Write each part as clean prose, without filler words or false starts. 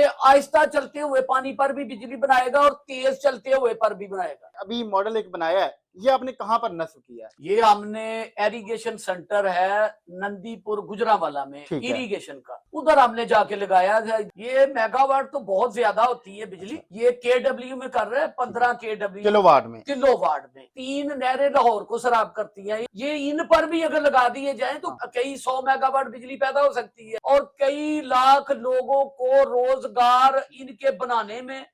आहिस्ता चलते हुए पानी पर भी बिजली बनाएगा और तेज चलते हुए पर भी बनाएगा। अभी मॉडल एक बनाया है, ये आपने कहाँ पर नस्ब किया है? ये हमने एरीगेशन सेंटर है नंदीपुर गुजरावाला में, ठीक है। इरिगेशन का, उधर हमने जाके लगाया है। ये मेगावाट तो बहुत ज्यादा होती है बिजली। ये केडब्ल्यू में कर रहे हैं, 15 केडब्ल्यू किलोवाट में। 3 नहरें लाहौर को सराब करती हैं। ये इन पर भी अगर लगा दिए जाए तो कई 100 मेगावाट बिजली पैदा हो सकती है और कई लाख लोगों को रोजगार इनके बनाने में,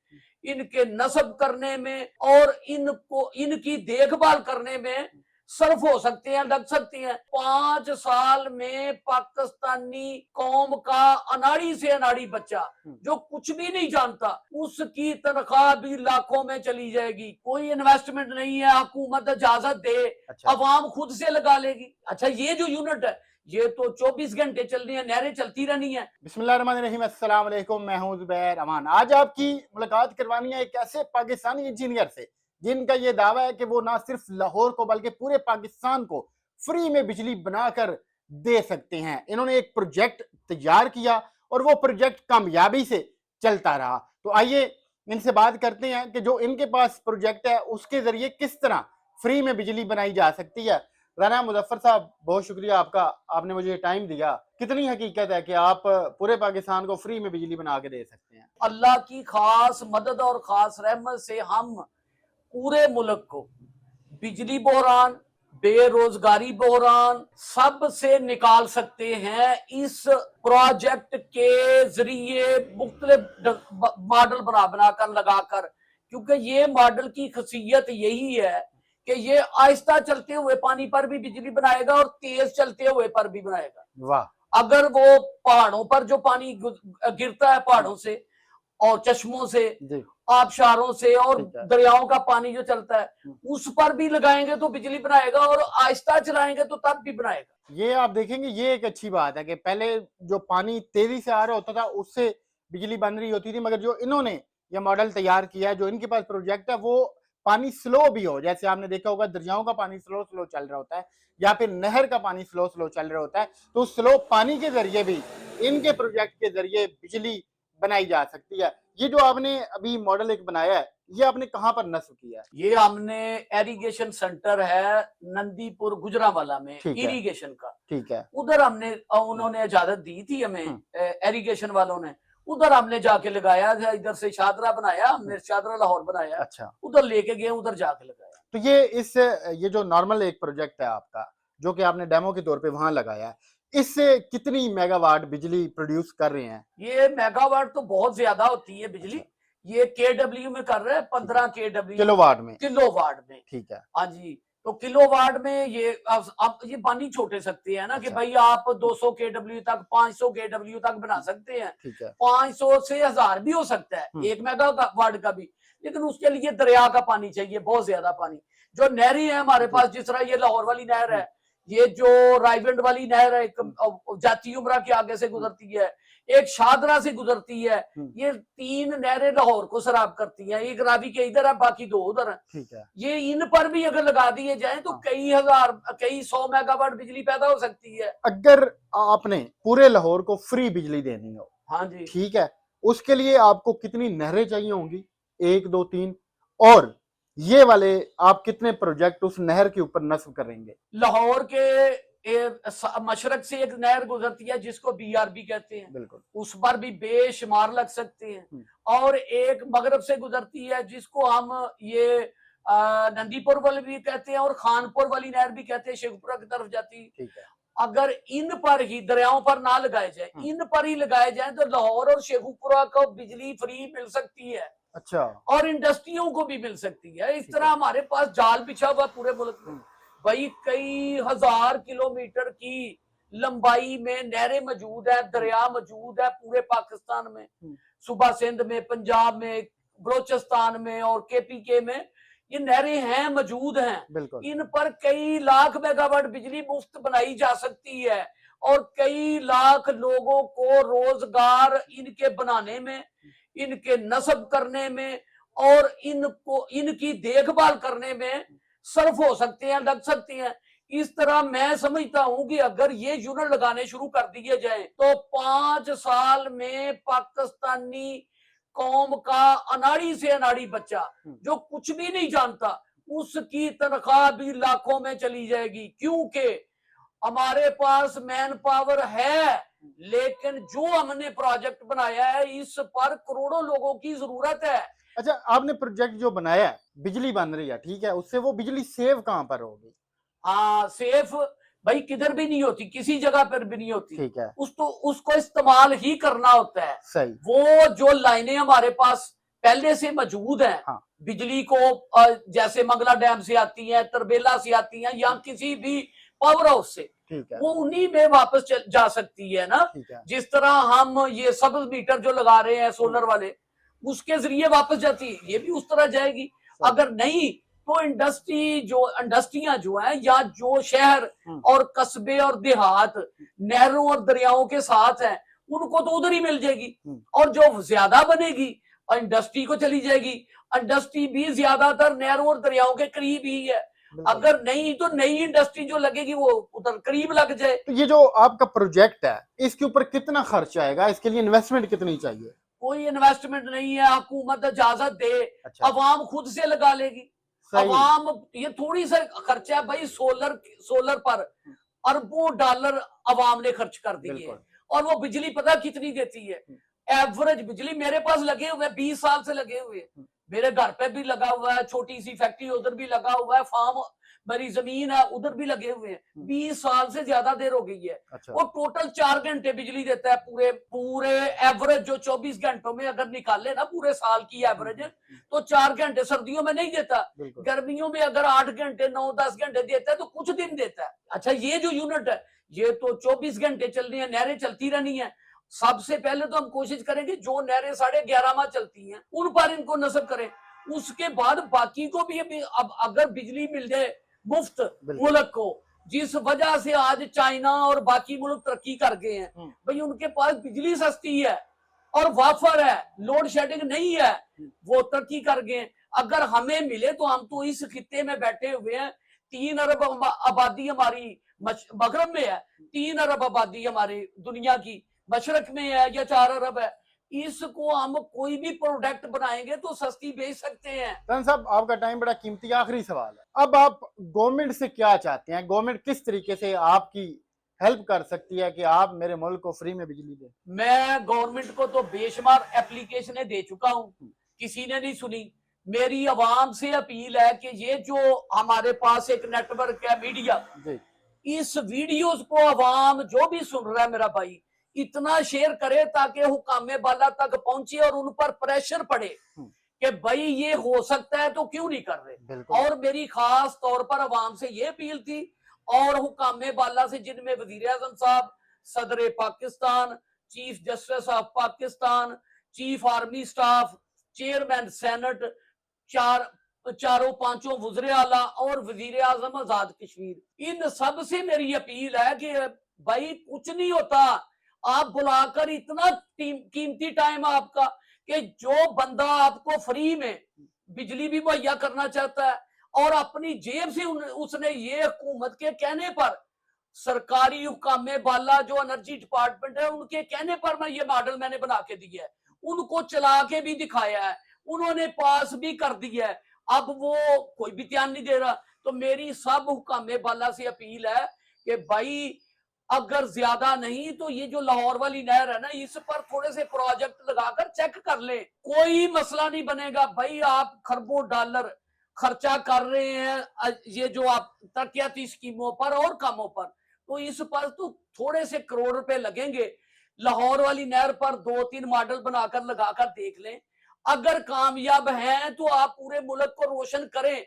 इनके नस्ब करने में और इनकी देखभाल करने में सर्फ हो सकते हैं, लग सकते हैं। 5 साल में पाकिस्तानी कौम का अनाड़ी से अनाड़ी बच्चा जो कुछ भी नहीं जानता, उसकी तनख्वाह भी लाखों में चली जाएगी। कोई इन्वेस्टमेंट नहीं है, हुकूमत इजाजत दे, अवाम खुद से लगा लेगी। अच्छा, ये जो यूनिट है ये तो 24 घंटे चल रही है, नहरें चलती रहनी है। बिस्मिल्लाहिर्रहमानिर्रहीम, अस्सलाम वालेकुम, मैं हूं ज़ुबैर अमान। आज आपकी मुलाकात करवानी है एक ऐसे पाकिस्तानी इंजीनियर से जिनका ये दावा है कि वो ना सिर्फ लाहौर को बल्कि पूरे पाकिस्तान को फ्री में बिजली बनाकर दे सकते हैं। इन्होंने एक प्रोजेक्ट तैयार किया और वो प्रोजेक्ट कामयाबी से चलता रहा। तो आइए इनसे बात करते हैं कि जो इनके पास प्रोजेक्ट है उसके जरिए किस तरह फ्री में बिजली बनाई जा सकती है। राना मुजफ्फर साहब, बहुत शुक्रिया आपका, आपने मुझे टाइम दिया। कितनी हकीकत है कि आप पूरे पाकिस्तान को फ्री में बिजली बना के दे सकते हैं? अल्लाह की खास मदद और खास रहमत से हम पूरे मुल्क को बिजली बहरान, बेरोजगारी बहरान सब से निकाल सकते हैं। इस प्रोजेक्ट के जरिए मुख्तलिफ मॉडल बनाकर लगाकर, क्योंकि ये मॉडल की खासियत यही है कि ये आहिस्ता चलते हुए पानी पर भी बिजली बनाएगा और तेज चलते हुए पर भी बनाएगा। वाह। अगर वो पहाड़ों पर जो पानी गिरता है पहाड़ों से और चश्मों से, आबशारों से और दरियाओं का पानी जो चलता है उस पर भी लगाएंगे तो बिजली बनाएगा और आहिस्ता चलाएंगे तो तब भी बनाएगा। ये आप देखेंगे, ये एक अच्छी बात है कि पहले जो पानी तेजी से आ रहा होता था उससे बिजली बन रही होती थी, मगर जो इन्होंने ये मॉडल तैयार किया है, जो इनके पास प्रोजेक्ट है, वो पानी स्लो भी हो, जैसे आपने देखा होगा दरियाओं का पानी स्लो स्लो चल रहा होता है या फिर नहर का पानी स्लो स्लो चल रहा होता है, तो स्लो पानी के जरिए भी इनके प्रोजेक्ट के जरिए बिजली बनाई जा सकती है। ये जो आपने अभी मॉडल एक बनाया है, ये आपने कहाँ पर नस्ब किया है? ये हमने एरीगेशन सेंटर है नंदीपुर गुजरावाला में, इरिगेशन का, ठीक है, उधर हमने, उन्होंने इजाजत दी थी हमें एरीगेशन वालों ने, उधर हमने जाके लगाया। इधर से शादरा बनाया हमने, शादरा लाहौर बनाया। अच्छा, उधर लेके गए, उधर जाके लगाया। तो ये जो नॉर्मल एक प्रोजेक्ट है आपका, जो कि आपने डेमो के तौर पे वहां लगाया है, इससे कितनी मेगावाट बिजली प्रोड्यूस कर रहे हैं? ये मेगावाट तो बहुत ज्यादा होती है बिजली। ये केडब्ल्यू में कर रहे हैं, 15 केडब्ल्यू किलोवाट में। ठीक है, हाँ जी। तो किलोवाट में ये अब ये पानी छोटे सकते हैं ना कि भाई आप 200 केडब्ल्यू तक, 500 केडब्ल्यू तक बना सकते हैं। 500 से 1000 भी हो सकता है, 1 मेगावाट का भी, लेकिन उसके लिए दरिया का पानी चाहिए, बहुत ज्यादा पानी। जो नहरें हैं हमारे पास, जिस तरह ये लाहौर वाली नहर है, ये जो रायविंड वाली नहर है, जाती उमरा के आगे से गुजरती है, एक शादरा से गुजरती है। ये 3 नहरें लाहौर को सराब करती हैं। एक रावी के इधर है, बाकी 2 उधर है। ठीक है। ये इन पर भी अगर लगा दिए जाए तो कई 100 मेगावाट बिजली पैदा हो सकती है। अगर आपने पूरे लाहौर को फ्री बिजली देनी हो, हाँ जी, ठीक है, उसके लिए आपको कितनी नहरें चाहिए होंगी? 1 2 3, और ये वाले आप कितने प्रोजेक्ट उस नहर के ऊपर नस्ब करेंगे? लाहौर के मशरक से एक नहर गुजरती है जिसको BRB कहते हैं, बिल्कुल, उस पर भी बेशुमार लग सकते हैं। और एक मगरब से गुजरती है जिसको हम ये नंदीपुर वाली भी कहते हैं और खानपुर वाली नहर भी कहते हैं, शेखपुरा की तरफ जाती। ठीक है। अगर इन पर ही, दरियाओं पर ना लगाए जाए, इन पर ही लगाए जाए तो लाहौर और शेखपुरा को बिजली फ्री मिल सकती है। अच्छा, और इंडस्ट्रियों को भी मिल सकती है। इस तरह हमारे पास जाल बिछा हुआ पूरे मुल्क में, भाई कई 1000 किलोमीटर की लंबाई में नहरें मौजूद है, दरिया मौजूद है पूरे पाकिस्तान में, सूबा सिंध में, पंजाब में, बलोचिस्तान में और KPK में ये नहरें हैं, मौजूद हैं। इन पर कई लाख मेगावाट बिजली मुफ्त बनाई जा सकती है और कई लाख लोगों को रोजगार इनके बनाने में, इनके नस्ब करने में और इनकी देखभाल करने में सर्फ हो सकते हैं, लग सकते हैं। इस तरह मैं समझता हूं कि अगर ये यूनिट लगाने शुरू कर दिए जाए तो 5 साल में पाकिस्तानी कौम का अनाड़ी से अनाड़ी बच्चा जो कुछ भी नहीं जानता उसकी तनख्वाह भी लाखों में चली जाएगी, क्योंकि हमारे पास मैन पावर है, लेकिन जो हमने प्रोजेक्ट बनाया है इस पर करोड़ों लोगों की जरूरत है। अच्छा, आपने प्रोजेक्ट जो बनाया है, बिजली बन रही है, ठीक है, उससे वो बिजली सेव कहां पर होगी? हाँ, सेफ भाई किधर भी नहीं होती, किसी जगह पर भी नहीं होती, ठीक है, उसको इस्तेमाल ही करना होता है। सही। वो जो लाइनें हमारे पास पहले से मौजूद हैं, हाँ, बिजली को जैसे मंगला डैम से आती है, तरबेला से आती है, या किसी भी पावर हाउस से, ठीक है, वो उन्हीं में वापस जा सकती है ना। ठीक है, जिस तरह हम ये सब मीटर जो लगा रहे हैं सोलर वाले, उसके जरिए वापस जाती है, ये भी उस तरह जाएगी। अगर नहीं तो इंडस्ट्रियां जो हैं या जो शहर और कस्बे और देहात नहरों और दरियाओं के साथ हैं, उनको तो उधर ही मिल जाएगी, और जो ज्यादा बनेगी इंडस्ट्री को चली जाएगी। इंडस्ट्री भी ज्यादातर नहरों और दरियाओं के करीब ही है, अगर नहीं तो नई इंडस्ट्री जो लगेगी वो उधर करीब लग जाए। तो ये जो आपका प्रोजेक्ट है, इसके ऊपर कितना खर्च आएगा? इसके लिए इन्वेस्टमेंट कितनी चाहिए? कोई इन्वेस्टमेंट नहीं है, हुकूमत इजाजत दे, अच्छा, अवाम खुद से लगा लेगी। अवाम, ये थोड़ी सा खर्चा है भाई, सोलर पर अरबों डॉलर अवाम ने खर्च कर दिए, और वो बिजली पता कितनी देती है? एवरेज बिजली मेरे पास लगे हुए 20 साल से लगे हुए, मेरे घर पे भी लगा हुआ है, छोटी सी फैक्ट्री उधर भी लगा हुआ है, फार्म मेरी जमीन है उधर भी लगे हुए हैं, 20 साल से ज्यादा देर हो गई है। अच्छा, वो टोटल 4 घंटे बिजली देता है, पूरे एवरेज जो 24 घंटों में अगर निकाले ना पूरे साल की एवरेज, तो 4 घंटे सर्दियों में नहीं देता, गर्मियों में अगर 8 घंटे 9-10 घंटे देता है तो कुछ दिन देता है। अच्छा, ये जो यूनिट है ये तो 24 घंटे चल रही है, नहरें चलती रहनी है। सबसे पहले तो हम कोशिश करेंगे जो नहरें 11:30 माह चलती हैं उन पर इनको नस्ब करें, उसके बाद बाकी को भी अब अगर बिजली मिल जाए मुफ्त मुल्क को, जिस वजह से आज चाइना और बाकी मुल्क तरक्की कर गए हैं, भाई उनके पास बिजली सस्ती है और वाफर है, लोड शेडिंग नहीं है, वो तरक्की कर गए। अगर हमें मिले तो हम तो इस खित्ते में बैठे हुए हैं, 3 अरब आबादी हमारी मगरब में है, 3 अरब आबादी हमारी दुनिया की मशरक में है, या 4 अरब है। इसको हम कोई भी प्रोडक्ट बनाएंगे तो सस्ती बेच सकते हैं। रन साहब, आपका टाइम बड़ा कीमती, आखिरी सवाल है, अब आप गवर्नमेंट से क्या चाहते हैं? गवर्नमेंट किस तरीके से आपकी हेल्प कर सकती है कि आप मेरे मुल्क को फ्री में बिजली दें? मैं गवर्नमेंट को तो बेशुमार एप्लीकेशनें दे चुका हूं, किसी ने नहीं सुनी। मेरी आवाम से अपील है कि ये जो हमारे पास एक नेटवर्क है मीडिया, इस वीडियोस को आवाम जो भी सुन रहा है मेरा भाई इतना शेयर करे ताकि हुकामे बाला तक पहुंचे और उन पर प्रेशर पड़े कि भाई ये हो सकता है तो क्यों नहीं कर रहे। और मेरी खास तौर पर आवाम से ये अपील थी, और हुकामे बाला से, जिनमें वजीर आजम साहब, सदर Pakistan, chief justice of Pakistan, chief army staff, chairman senate, चारों पांचों वज़ीर आला और वजीर आजम आजाद कश्मीर, इन सब से मेरी अपील है कि भाई कुछ नहीं होता, आप बुलाकर इतना कीमती टाइम आपका कि जो बंदा आपको फ्री में बिजली भी मुहैया करना चाहता है और अपनी जेब से उसने ये हुकूमत के कहने पर, सरकारी हुकामे बाला जो एनर्जी डिपार्टमेंट है उनके कहने पर मैं ये मॉडल मैंने बना के दिया है, उनको चला के भी दिखाया है, उन्होंने पास भी कर दिया है, अब वो कोई भी ध्यान नहीं दे रहा। तो मेरी सब हुकामे बाला से अपील है कि भाई अगर ज्यादा नहीं तो ये जो लाहौर वाली नहर है ना, इस पर थोड़े से प्रोजेक्ट लगाकर चेक कर ले, कोई मसला नहीं बनेगा भाई। आप खरबों डॉलर खर्चा कर रहे हैं ये जो आप तरक्याती स्कीमों पर और कामों पर, तो इस पर तो थोड़े से करोड़ रुपए लगेंगे। लाहौर वाली नहर पर 2-3 मॉडल बनाकर लगाकर देख लें, अगर कामयाब हैं तो आप पूरे मुल्क को रोशन करें,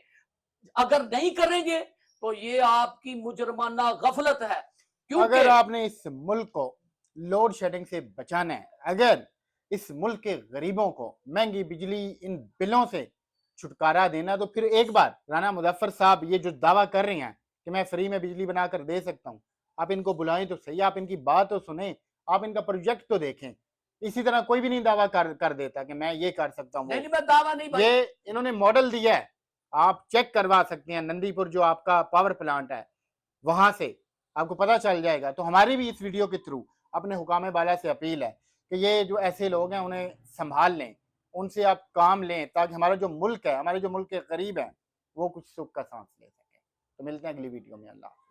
अगर नहीं करेंगे तो ये आपकी मुजरमाना गफलत है। अगर आपने इस मुल्क को लोड शेडिंग से बचाना है, अगर इस मुल्क के गरीबों को महंगी बिजली इन बिलों से छुटकारा देना, तो फिर एक बार राना मुजफ्फर साहब ये जो दावा कर रहे हैं कि मैं फ्री में बिजली बनाकर दे सकता हूं, आप इनको बुलाएं तो सही, आप इनकी बात तो सुने, आप इनका प्रोजेक्ट तो देखें। इसी तरह कोई भी नहीं दावा कर देता कि मैं ये कर सकता हूँ। नहीं, मैं दावा नहीं, ये इन्होंने मॉडल दिया है, आप चेक करवा सकते हैं। नंदीपुर जो आपका पावर प्लांट है, वहां से आपको पता चल जाएगा। तो हमारी भी इस वीडियो के थ्रू अपने हुकाम बाला से अपील है कि ये जो ऐसे लोग हैं उन्हें संभाल लें, उनसे आप काम लें, ताकि हमारा जो मुल्क है, हमारे जो मुल्क के करीब है, वो कुछ सुख का सांस ले सके। तो मिलते हैं अगली वीडियो में। अल्लाह।